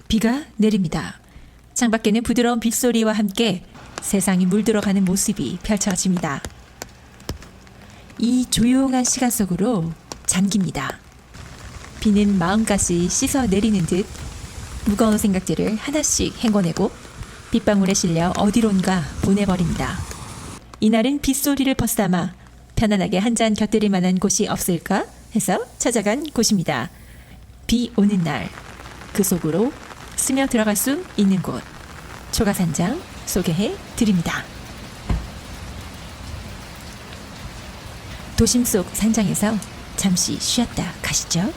비가 내립니다. 창밖에는 부드러운 빗소리와 함께 세상이 물들어가는 모습이 펼쳐집니다. 이 조용한 시간 속으로 잠깁니다. 비는 마음까지 씻어 내리는 듯 무거운 생각들을 하나씩 헹궈내고 빗방울에 실려 어디론가 보내버립니다. 이날은 빗소리를 벗삼아 편안하게 한 잔 곁들일 만한 곳이 없을까 해서 찾아간 곳입니다. 비 오는 날 그 속으로 스며 들어갈 수 있는 곳 초가산장 소개해 드립니다. 도심 속 산장에서 잠시 쉬었다 가시죠.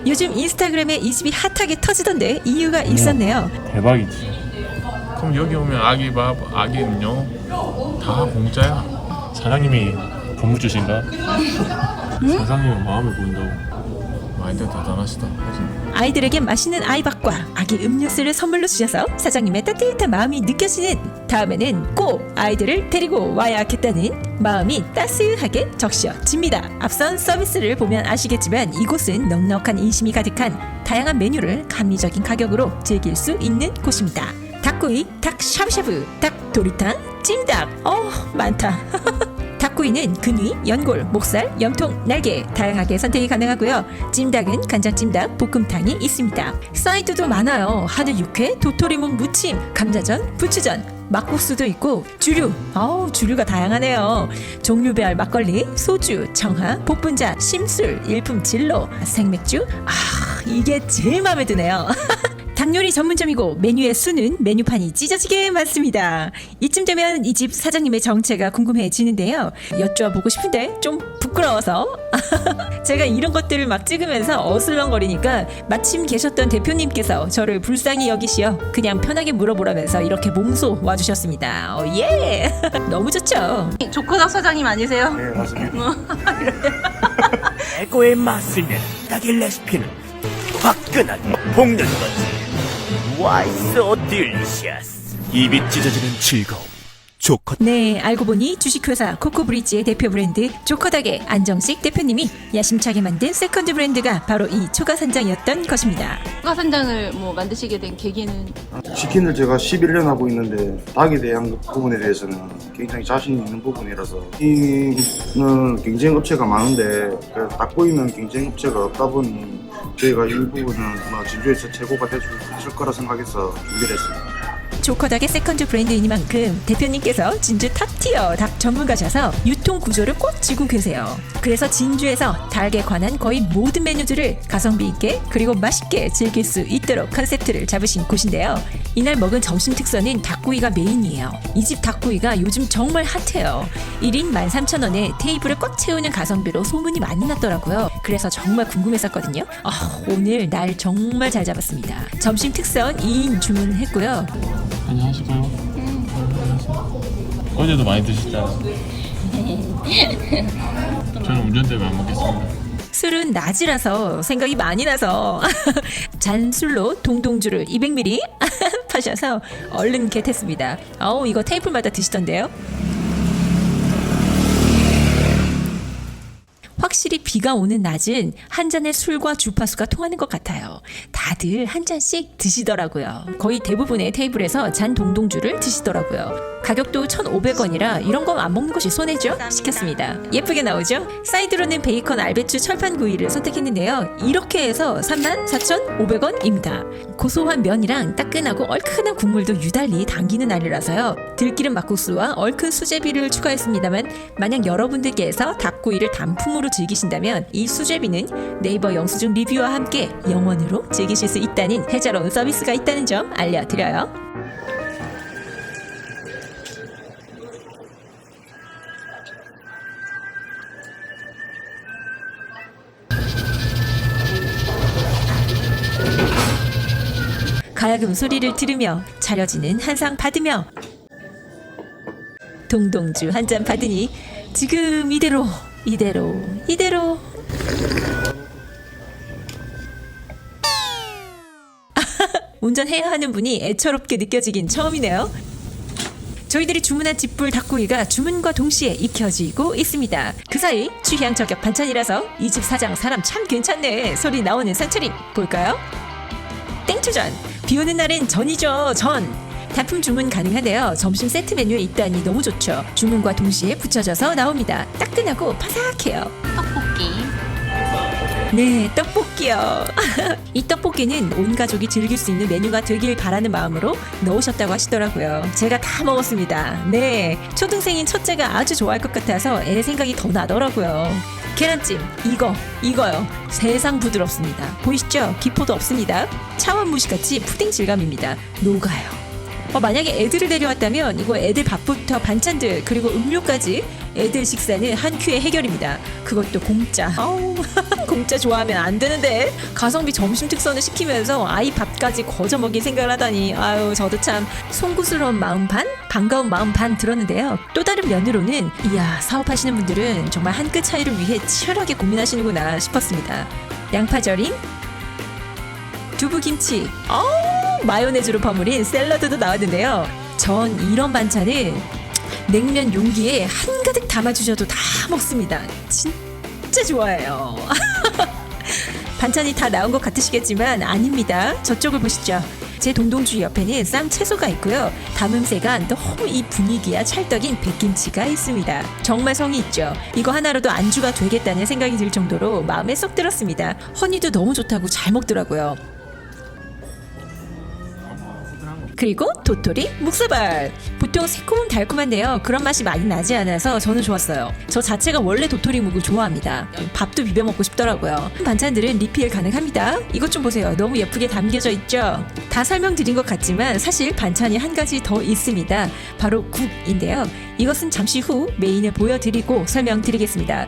요즘 인스타그램에 이 집이 핫하게 터지던데 이유가 있었네요. 대박이지. 그럼 여기 오면 아기 밥, 아기 음료 다 공짜야. 사장님이 건물주신가? 사장님은 마음을 보인다고. 많이들 대단하시다. 그치? 아이들에게 맛있는 아이밥과 아기 음료수를 선물로 주셔서 사장님의 따뜻한 마음이 느껴지는 다음에는 꼭 아이들을 데리고 와야겠다는 마음이 따스하게 적셔집니다. 앞선 서비스를 보면 아시겠지만 이곳은 넉넉한 인심이 가득한 다양한 메뉴를 합리적인 가격으로 즐길 수 있는 곳입니다. 닭구이, 닭 샤브샤브, 닭 도리탕, 찜닭, 많다. 닭구이는 근위, 연골, 목살, 염통, 날개 다양하게 선택이 가능하고요. 찜닭은 간장찜닭, 볶음탕이 있습니다. 사이드도 많아요. 하늘 육회, 도토리묵 무침, 감자전, 부추전, 막국수도 있고 주류, 주류가 다양하네요. 종류별 막걸리, 소주, 청하, 복분자, 심술, 일품 진로, 생맥주. 이게 제일 마음에 드네요. 닭요리 전문점이고 메뉴의 수는 메뉴판이 찢어지게 많습니다. 이쯤 되면 이 집 사장님의 정체가 궁금해지는데요. 여쭤보고 싶은데 좀 부끄러워서 제가 이런 것들을 막 찍으면서 어슬렁거리니까 마침 계셨던 대표님께서 저를 불쌍히 여기시어 그냥 편하게 물어보라면서 이렇게 몸소 와주셨습니다. 예! 너무 좋죠? 조커닭 사장님 아니세요? 네, 맞습니다. 최고의 맛을 내는 닭의 레시피는 화끈하게 볶는 거지. Why so delicious? 입이 찢어지는 즐거움. 조커. 네, 알고 보니 주식회사 코코브리지의 대표 브랜드 조커닭의 안정식 대표님이 야심차게 만든 세컨드 브랜드가 바로 이 초가산장이었던 것입니다. 초가산장을 만드시게 된 계기는 치킨을 제가 11년 하고 있는데 닭에 대한 부분에 대해서는 굉장히 자신 있는 부분이라서 이는 경쟁업체가 많은데 닭구이는 경쟁업체가 없다 보니 저희가 이 부분은 진주에서 최고가 될 거라 생각해서 준비를 했습니다. 조커닭의 세컨드 브랜드이니만큼 대표님께서 진주 탑티어 닭 전문가셔서 유통 구조를 꼭 쥐고 계세요. 그래서 진주에서 닭에 관한 거의 모든 메뉴들을 가성비 있게 그리고 맛있게 즐길 수 있도록 컨셉트를 잡으신 곳인데요. 이날 먹은 점심 특선은 닭구이가 메인이에요. 이 집 닭구이가 요즘 정말 핫해요. 1인 13,000원에 테이블을 꽉 채우는 가성비로 소문이 많이 났더라고요. 그래서 정말 궁금했었거든요. 오늘 날 정말 잘 잡았습니다. 점심 특선 2인 주문했고요. 안녕하실까요? 어제도 많이 드셨잖아요. 저는 운전 때문에 안 먹겠습니다. 술은 낮이라서 생각이 많이 나서 잔술로 동동주를 200ml 파셔서 얼른 겟했습니다. 이거 테이블마다 드시던데요. 확실히 비가 오는 낮은 한 잔의 술과 주파수가 통하는 것 같아요. 다들 한 잔씩 드시더라고요. 거의 대부분의 테이블에서 잔 동동주를 드시더라고요. 가격도 1,500원이라 이런 거 안 먹는 것이 손해죠? 시켰습니다. 예쁘게 나오죠? 사이드로는 베이컨 알배추 철판구이를 선택했는데요. 이렇게 해서 34,500원입니다. 고소한 면이랑 따끈하고 얼큰한 국물도 유달리 당기는 날이라서요. 들기름 막국수와 얼큰 수제비를 추가했습니다만 만약 여러분들께서 닭구이를 단품으로 즐기신다면 이 수제비는 네이버 영수증 리뷰와 함께 영원으로 즐기실 수 있다는 혜자로운 서비스가 있다는 점 알려드려요. 가야금 소리를 들으며 차려지는 한상 받으며 동동주 한 잔 받으니 지금 이대로 운전해야 하는 분이 애처롭게 느껴지긴 처음이네요. 저희들이 주문한 집불 닭고기가 주문과 동시에 익혀지고 있습니다. 그 사이 취향 저격 반찬이라서 이 집 사장 사람 참 괜찮네 소리 나오는 상철이 볼까요? 땡초전. 비 오는 날엔 전이죠. 전. 단품 주문 가능한데요. 점심 세트 메뉴에 있다니 너무 좋죠. 주문과 동시에 붙여져서 나옵니다. 따끈하고 바삭해요. 떡볶이. 네, 떡볶이요. 이 떡볶이는 온 가족이 즐길 수 있는 메뉴가 되길 바라는 마음으로 넣으셨다고 하시더라고요. 제가 다 먹었습니다. 네, 초등생인 첫째가 아주 좋아할 것 같아서 애 생각이 더 나더라고요. 계란찜, 이거요. 세상 부드럽습니다. 보이시죠? 기포도 없습니다. 차원무시같이 푸딩 질감입니다. 녹아요. 만약에 애들을 데려왔다면 이거 애들 밥부터 반찬들 그리고 음료까지 애들 식사는 한 큐의 해결입니다. 그것도 공짜. 공짜 좋아하면 안 되는데 가성비 점심 특선을 시키면서 아이 밥까지 거저 먹일 생각을 하다니 아유 저도 참 송구스러운 마음 반 반가운 마음 반 들었는데요. 또 다른 면으로는 이야 사업하시는 분들은 정말 한 끗 차이를 위해 치열하게 고민하시는구나 싶었습니다. 양파절임 두부김치 마요네즈로 버무린 샐러드도 나왔는데요. 전 이런 반찬을 냉면 용기에 한가득 담아주셔도 다 먹습니다. 진짜 좋아해요. 반찬이 다 나온 것 같으시겠지만 아닙니다. 저쪽을 보시죠. 제 동동주의 옆에는 쌈 채소가 있고요. 담음새가 너무 이 분위기와 찰떡인 백김치가 있습니다. 정말 성의 있죠. 이거 하나로도 안주가 되겠다는 생각이 들 정도로 마음에 쏙 들었습니다. 허니도 너무 좋다고 잘 먹더라고요. 그리고 도토리 묵사발. 보통 새콤 달콤한데요. 그런 맛이 많이 나지 않아서 저는 좋았어요. 저 자체가 원래 도토리 묵을 좋아합니다. 밥도 비벼 먹고 싶더라고요. 반찬들은 리필 가능합니다. 이것 좀 보세요. 너무 예쁘게 담겨져 있죠. 다 설명드린 것 같지만 사실 반찬이 한 가지 더 있습니다. 바로 국인데요. 이것은 잠시 후 메인을 보여드리고 설명드리겠습니다.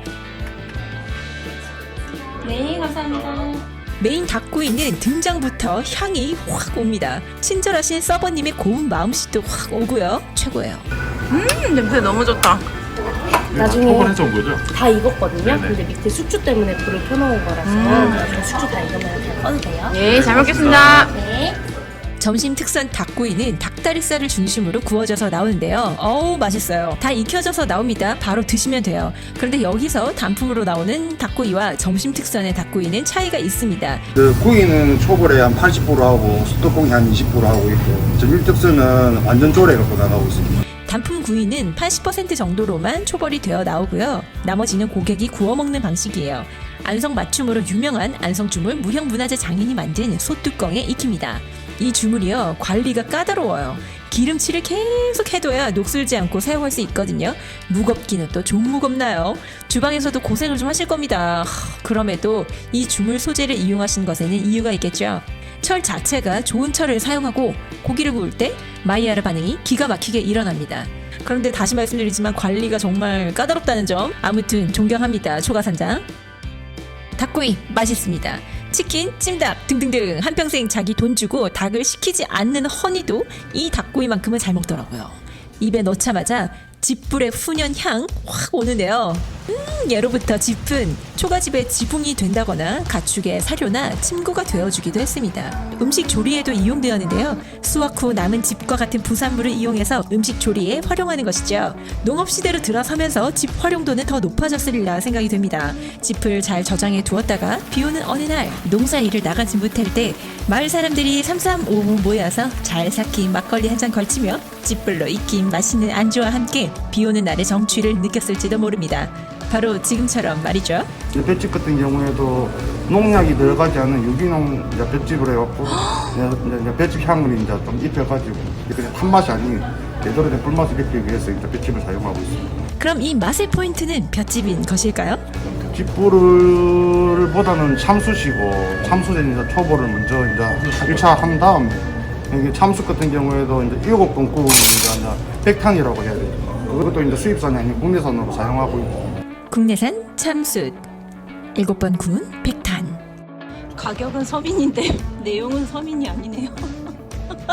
네, 감사합니다. 메인 닭구이는 등장부터 향이 확 옵니다. 친절하신 서버님의 고운 마음씨도 확 오고요. 최고예요. 냄새 너무 좋다. 나중에 초벌해서 온 거죠? 다 익었거든요. 네네. 근데 밑에 숙주 때문에 불을 켜놓은 거라서 나중에 숙주 다 익으면 잘 꺼도 돼요. 네, 잘 먹겠습니다. 네. 점심 특선 닭구이는 닭다리살을 중심으로 구워져서 나오는데요. 어우 맛있어요. 다 익혀져서 나옵니다. 바로 드시면 돼요. 그런데 여기서 단품으로 나오는 닭구이와 점심 특선의 닭구이는 차이가 있습니다. 그 구이는 초벌에 한 80% 하고 수도봉이 한 20% 하고 있고 점심 특선은 완전 쪼래 갖고 나가고 있습니다. 단품 구이는 80% 정도로만 초벌이 되어 나오고요. 나머지는 고객이 구워 먹는 방식이에요. 안성 맞춤으로 유명한 안성주물 무형문화재 장인이 만든 소뚜껑에 익힙니다. 이 주물이요 관리가 까다로워요. 기름칠을 계속 해둬야 녹슬지 않고 사용할 수 있거든요. 무겁기는 또 좀 무겁나요? 주방에서도 고생을 좀 하실 겁니다. 그럼에도 이 주물 소재를 이용하신 것에는 이유가 있겠죠. 철 자체가 좋은 철을 사용하고 고기를 구울 때 마이야르 반응이 기가 막히게 일어납니다. 그런데 다시 말씀드리지만 관리가 정말 까다롭다는 점 아무튼 존경합니다. 초가산장. 닭구이 맛있습니다. 치킨, 찜닭 등등등 한평생 자기 돈 주고 닭을 시키지 않는 허니도 이 닭구이만큼은 잘 먹더라고요. 입에 넣자마자 집불의 훈연 향 확 오는데요. 예로부터 집은 초가집의 지붕이 된다거나 가축의 사료나 침구가 되어주기도 했습니다. 음식 조리에도 이용되었는데요. 수확 후 남은 집과 같은 부산물을 이용해서 음식 조리에 활용하는 것이죠. 농업시대로 들어서면서 집 활용도는 더 높아졌으리라 생각이 됩니다. 짚을 잘 저장해 두었다가 비오는 어느 날 농사일을 나가지 못할 때 마을 사람들이 335 모여서 잘 삭힌 막걸리 한 잔 걸치며 짚불로 익힌 맛있는 안주와 함께 비오는 날의 정취를 느꼈을지도 모릅니다. 바로 지금처럼 말이죠. 볏짚 같은 경우에도 농약이 들어가지 않은 유기농 볏짚을 해갖고 볏짚 향을 이제 좀 입혀가지고 그냥 탄맛이 아닌 제대로 된 꿀맛을 느끼기 위해서 이제 볏짚을 사용하고 있습니다. 그럼 이 맛의 포인트는 볏짚인 것일까요? 볏짚불을 보다는 참숯이고 참숯에 이제 초벌을 먼저 이제 1차 한 다음에 이게 참숯 같은 경우에도 이제 7번 구우면 이제 백탄이라고 해야 돼요. 그것도 이제 수입산이 아닌 국내산으로 사용하고 있고. 국내산 참숯 7번 구운 백탄. 가격은 서민인데 내용은 서민이 아니네요.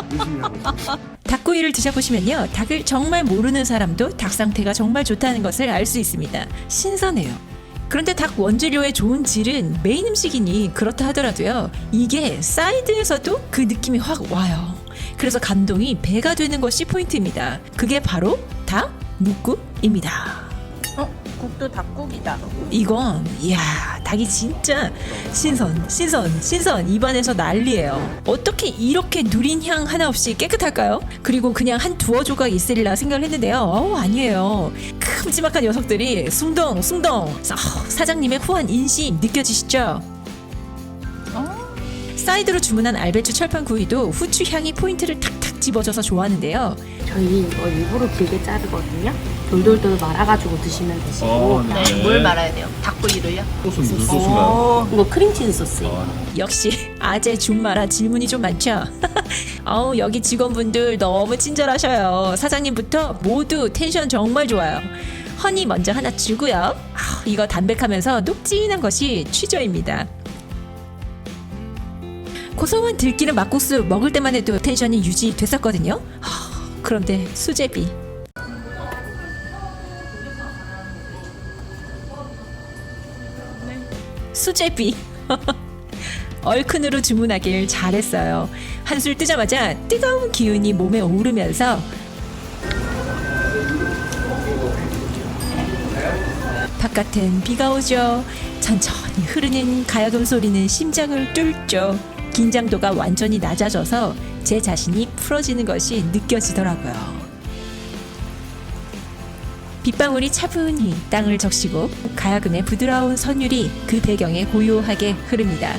열심히 하고 있습니다. 닭구이를 드셔보시면요. 닭을 정말 모르는 사람도 닭 상태가 정말 좋다는 것을 알 수 있습니다. 신선해요. 그런데 닭 원재료의 좋은 질은 메인 음식이니 그렇다 하더라도요. 이게 사이드에서도 그 느낌이 확 와요. 그래서 감동이 배가 되는 것이 포인트입니다. 그게 바로 닭 묵국입니다. 국도 닭국이다. 이건 이야, 닭이 진짜 신선 입안에서 난리예요. 어떻게 이렇게 누린 향 하나 없이 깨끗할까요? 그리고 그냥 한 두어 조각 있으리라 생각을 했는데요. 아니에요. 큼지막한 녀석들이 숭덩 사장님의 후한 인심 느껴지시죠? 사이드로 주문한 알배추 철판 구이도 후추 향이 포인트를 탁탁 집어줘서 좋아하는데요. 저희 이거 일부러 길게 자르거든요. 돌돌돌 말아가지고 드시면 되시고. 네, 뭘 말아야 돼요? 닭고기를요? 소스 무슨 소스인가요? 이거 크림치즈 소스예요. 역시 아재 준마라 질문이 좀 많죠. 여기 직원분들 너무 친절하셔요. 사장님부터 모두 텐션 정말 좋아요. 허니 먼저 하나 주고요. 이거 담백하면서 녹진한 것이 취저입니다. 고소한 들기름 막국수 먹을 때만 해도 텐션이 유지됐었거든요. 그런데 수제비. 수제비. 얼큰으로 주문하길 잘했어요. 한술 뜨자마자 뜨거운 기운이 몸에 오르면서 바깥은 비가 오죠. 천천히 흐르는 가야금 소리는 심장을 뚫죠. 긴장도가 완전히 낮아져서 제 자신이 풀어지는 것이 느껴지더라고요. 빗방울이 차분히 땅을 적시고 가야금의 부드러운 선율이 그 배경에 고요하게 흐릅니다.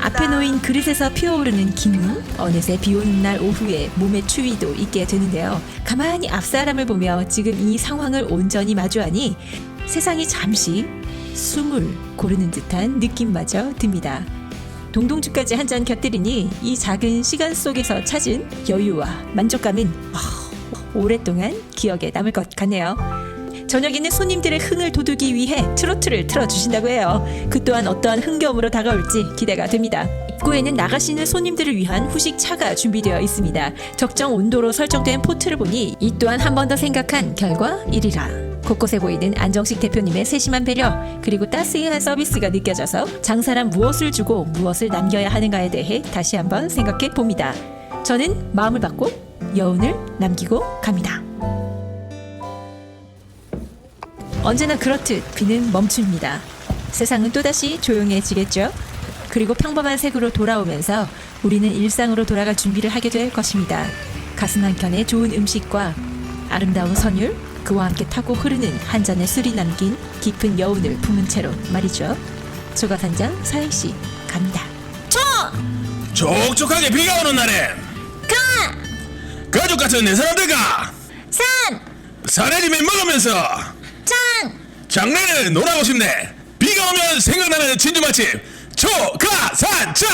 앞에 놓인 그릇에서 피어오르는 김은 어느새 비오는 날 오후에 몸의 추위도 잊게 되는데요. 가만히 앞 사람을 보며 지금 이 상황을 온전히 마주하니 세상이 잠시 숨을 고르는 듯한 느낌마저 듭니다. 동동주까지 한 잔 곁들이니 이 작은 시간 속에서 찾은 여유와 만족감은 오랫동안 기억에 남을 것 같네요. 저녁에는 손님들의 흥을 돋우기 위해 트로트를 틀어주신다고 해요. 그 또한 어떠한 흥겨움으로 다가올지 기대가 됩니다. 입구에는 나가시는 손님들을 위한 후식차가 준비되어 있습니다. 적정 온도로 설정된 포트를 보니 이 또한 한 번 더 생각한 결과이리라. 곳곳에 보이는 안정식 대표님의 세심한 배려 그리고 따스한 서비스가 느껴져서 장사란 무엇을 주고 무엇을 남겨야 하는가에 대해 다시 한번 생각해 봅니다. 저는 마음을 받고 여운을 남기고 갑니다. 언제나 그렇듯 비는 멈춥니다. 세상은 또다시 조용해지겠죠. 그리고 평범한 색으로 돌아오면서 우리는 일상으로 돌아갈 준비를 하게 될 것입니다. 가슴 한켠에 좋은 음식과 아름다운 선율, 그와 함께 타고 흐르는 한 잔의 술이 남긴 깊은 여운을 품은 채로 말이죠. 조각 한 장 사행시 갑니다. 촉촉하게 비가 오는 날에 가족 같은 내 사람들과 사례리면 먹으면서 장내는 놀아고 싶네. 비가 오면 생각나는 진주 맛집 초가산장.